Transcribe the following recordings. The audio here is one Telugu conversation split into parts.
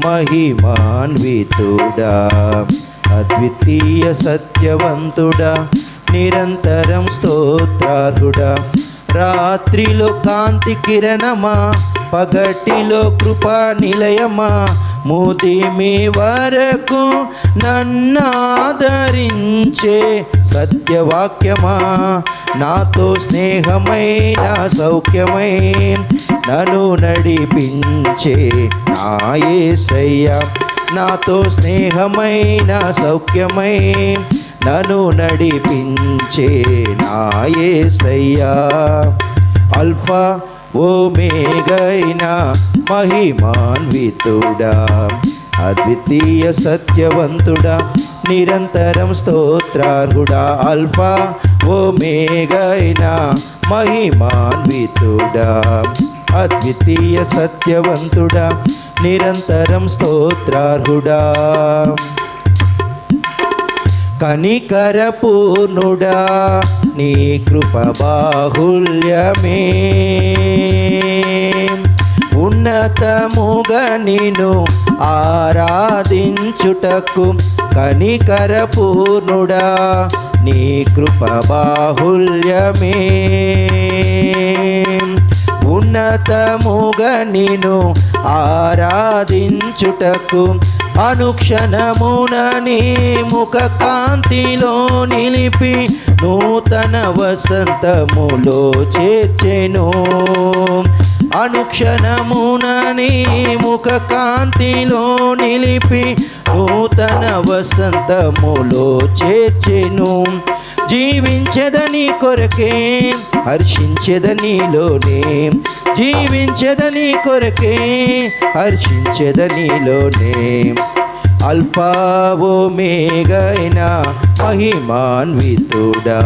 మహిమాన్వితుడా, అద్వితీయ సత్యవంతుడా, నిరంతరం స్తోత్రార్హుడా. రాత్రిలో కాంతి కిరణమా, పగటిలో కృపా నిలయమా, ముదిమి వరకు నన్నాదరించే సత్యవాక్యమా, నాతో స్నేహమైన సౌఖ్యమై నన్ను నడిపించే నా యేసయ్యా. నాతో స్నేహమైన సౌఖ్యమై నన్ను నడిపించే నా యేసయ్యా. అల్ఫా ఓమేగైన మహిమాన్వితుడా, అద్వితీయ సత్యవంతుడా, నిరంతరం స్తోత్రార్హుడా. అల్ఫా ఓమేగైన మహిమాన్వితుడా, అద్వితీయ సత్యవంతుడా, నిరంతరం స్తోత్రార్హుడా. కనికరపూర్ణుడా, నీ కృప బాహుల్యమే, ఉన్నతముగా నిన్ను ఆరాధించుటకు. కనికరపూర్ణుడా, నీ కృప బాహుల్యమే, ఉన్నతముగా నిన్ను ఆరాధించుటకు. అనుక్షణమున నీ ముఖ కాంతిలో నిలిపి నూతన వసంతములో చేర్చెను. అనుక్షణమున నీ ముఖ కాంతిలో నిలిపి నూతన వసంతములో చేర్చెను. జీవించెదని కొరకే, హర్షించెదనిలోనే, జీవించెదని కొరకే, హర్షించెదనిలోనే. అల్ఫా ఓమేగైన మహిమాన్వితుడా,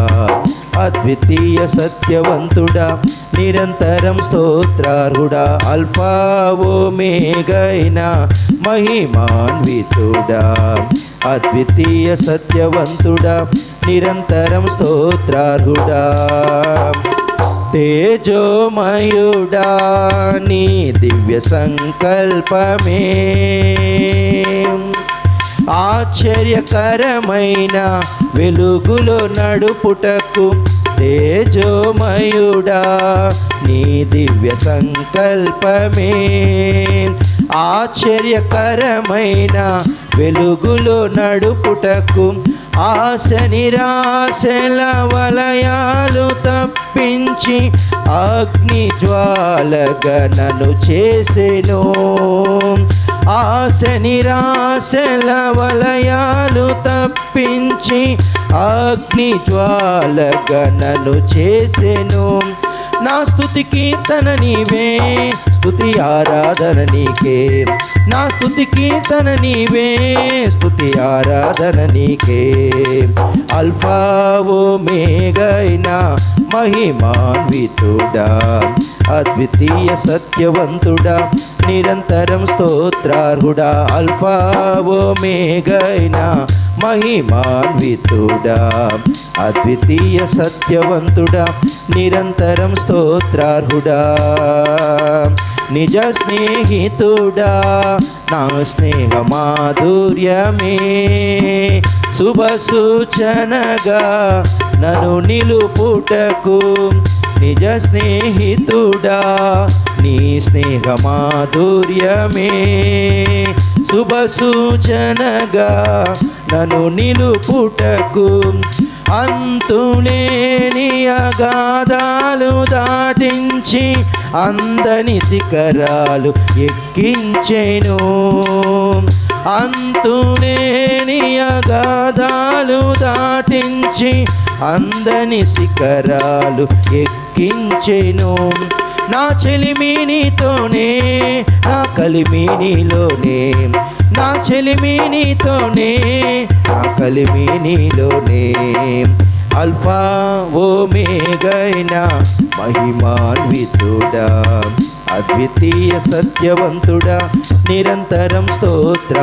అద్వితీయ సత్యవంతుడా, నిరంతరం స్తోత్రార్హుడా. అల్ఫా ఓమేగైన మహిమాన్వితుడా, అద్వితీయ సత్యవంతుడా, నిరంతరం స్తోత్రార్హుడా. తేజోమయుడా, నీ దివ్య సంకల్పమే, ఆశ్చర్యకరమైన వెలుగులో నడుపుటకు. తేజోమయుడా, నీ దివ్య సంకల్పమే, ఆశ్చర్యకరమైన వెలుగులో నడుపుటకు. ఆశ నిరాశల వలయాలు తప్పించి అగ్ని జ్వాలగా నన్ను చేసెను. ఆశ నిరాశల వలయాలు తప్పించి అగ్ని జ్వాలగా నన్ను చేసెను. నా స్తుతి కీర్తన నీవే, స్తుతి ఆరాధన నీకే. నా స్తుతి కీర్తన నీవే, స్తుతి ఆరాధన నీకే. అల్ఫా ఓమేగైన మహిమాన్వితుడా, అద్వితీయ సత్యవంతుడా, నిరంతరం స్తోత్రార్హుడా. అల్ఫా ఓమేగైన మహిమాన్వితుడా, అద్వితీయ సత్యవంతుడా, నిరంతరం స్తోత్రార్హుడా. నిజ స్నేహితుడా, నా స్నేహ మాధుర్యమే, శుభ సూచనగా నన్ను నిలుపుటకు. నిజ స్నేహితుడా, నీ స్నేహ మాధుర్యమే, శుభ సూచనగా నన్ను నిలుపుటకు. అంతులేని అగాధాలు దాటించి అందని శిఖరాలు ఎక్కించెను. అంతులేని అగాధాలు దాటించి అందని శిఖరాలు ఎక్కించెను. నా చెలిమి నీతోనే, నా కలిమి నీలోనే, నా చెలిమి నీతోనే, నా కలిమి నీలోనే. అల్ఫా ఓమేగైన మహిమాన్వితుడా, అద్వితీయ సత్యవంతుడా, నిరంతరం స్తోత్ర